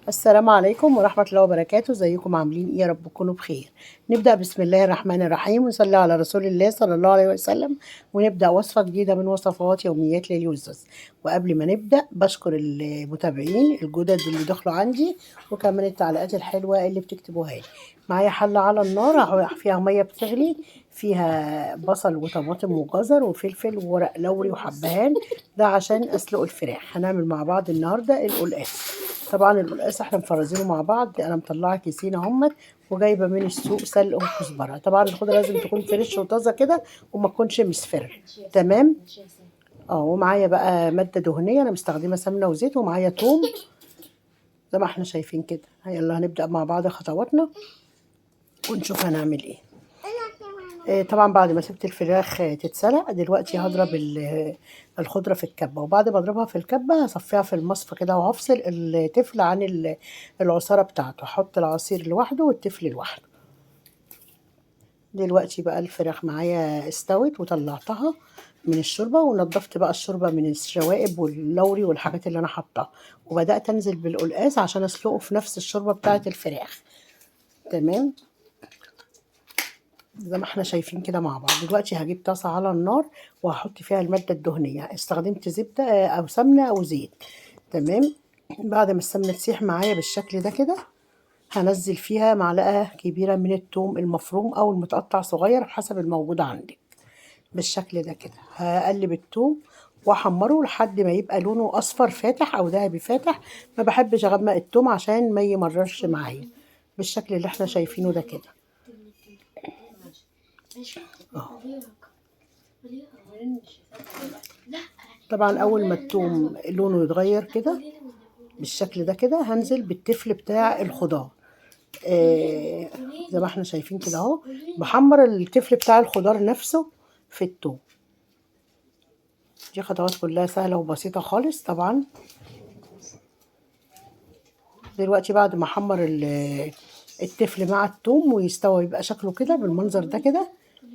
السلام عليكم ورحمة الله وبركاته. ازيكم عاملين ايه؟ يا رب تكونوا بخير. نبدأ بسم الله الرحمن الرحيم ونصلي على رسول الله صلى الله عليه وسلم، ونبدأ وصفة جديدة من وصفات يوميات لليوزرز. وقبل ما نبدأ بشكر المتابعين الجدد اللي دخلوا عندي، وكمان التعليقات الحلوة اللي بتكتبوها لي. معايا حلة على النار فيها مية بتغلي، فيها بصل وطماطم وجزر وفلفل وورق لوري وحبهان، ده عشان اسلق الفراخ. هنعمل مع بعض النهارده القلقاس. طبعا القلقاس احنا مفرزينه مع بعض، انا مطلعه كيسين اهمت وجايبه من السوق سلق وكزبره. طبعا الخضره لازم تكون فريش وطازه كده وما تكونش مصفره. تمام. ومعايا بقى ماده دهنيه، انا مستخدمه سمنه وزيت، ومعايا توم زي ما احنا شايفين كده. يلا هنبدا مع بعض خطواتنا ونشوف هنعمل ايه. طبعا بعد ما سبت الفراخ تتسلق، دلوقتي هضرب الخضرة في الكبة، وبعد ما اضربها في الكبة هصفيها في المصفى كده، وهفصل التفل عن العصارة بتاعته، هحط العصير لوحده والتفل لوحده. دلوقتي بقى الفراخ معايا استوت وطلعتها من الشوربة، ونضفت بقى الشوربة من الشوائب واللوري والحاجات اللي انا حطاها، وبدأت انزل بالقلقاس عشان اسلقه في نفس الشوربة بتاعة الفراخ. تمام زي ما احنا شايفين كده مع بعض. دلوقتي هجيب طاسة على النار وهحط فيها المادة الدهنية، استخدمت زبدة او سمنة او زيت. تمام. بعد ما السمنة تسيح معايا بالشكل ده كده، هنزل فيها معلقة كبيرة من الثوم المفروم او المتقطع صغير حسب الموجود عندك. بالشكل ده كده هقلب الثوم واحمره لحد ما يبقى لونه اصفر فاتح او ذهبي فاتح. ما بحبش اغمق الثوم عشان ما يمررش معايا. بالشكل اللي احنا شايفينه ده كده. طبعا اول ما الثوم لونه يتغير كده بالشكل ده كده، هنزل بالتفل بتاع الخضار. زي ما احنا شايفين كده اهو، بحمر التفل بتاع الخضار نفسه في الثوم. دي خطوات كلها سهلة وبسيطة خالص. طبعا دلوقتي بعد ما احمر التفل مع الثوم ويستوي يبقى شكله كده بالمنظر ده كده،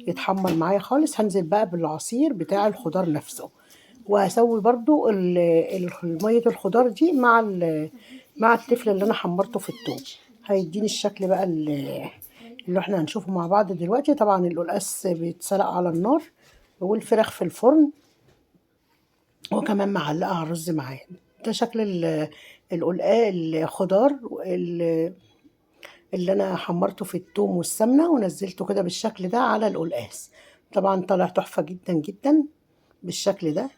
يتحمر معايا خالص، هنزل بقى بالعصير بتاع الخضار نفسه، وهسوي برضو مية الخضار دي مع التفل اللي انا حمرته في الثوم. هيديني الشكل بقى اللي احنا هنشوفه مع بعض دلوقتي. طبعا القلقاس بيتسلق على النار والفراخ في الفرن، وكمان معلقة على الرز معاه. ده شكل الخضار اللي انا حمرته في الثوم والسمنة ونزلته كده بالشكل ده على القلقاس. طبعا طلع تحفة جدا جدا بالشكل ده.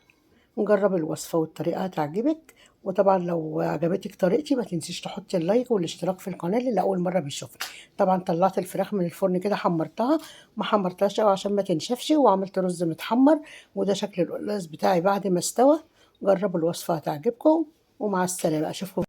نجرب الوصفة والطريقة هتعجبك. وطبعا لو عجبتك طريقتي ما تنسيش تحطي اللايك والاشتراك في القناة اللي أول مرة بيشوفني. طبعا طلعت الفراخ من الفرن كده، حمرتها، ما حمرتهاش قوي عشان ما تنشفش، وعملت رز متحمر. وده شكل القلقاس بتاعي بعد ما استوى. جربوا الوصفة هتعجبكم، ومع السلامة، أشوفكم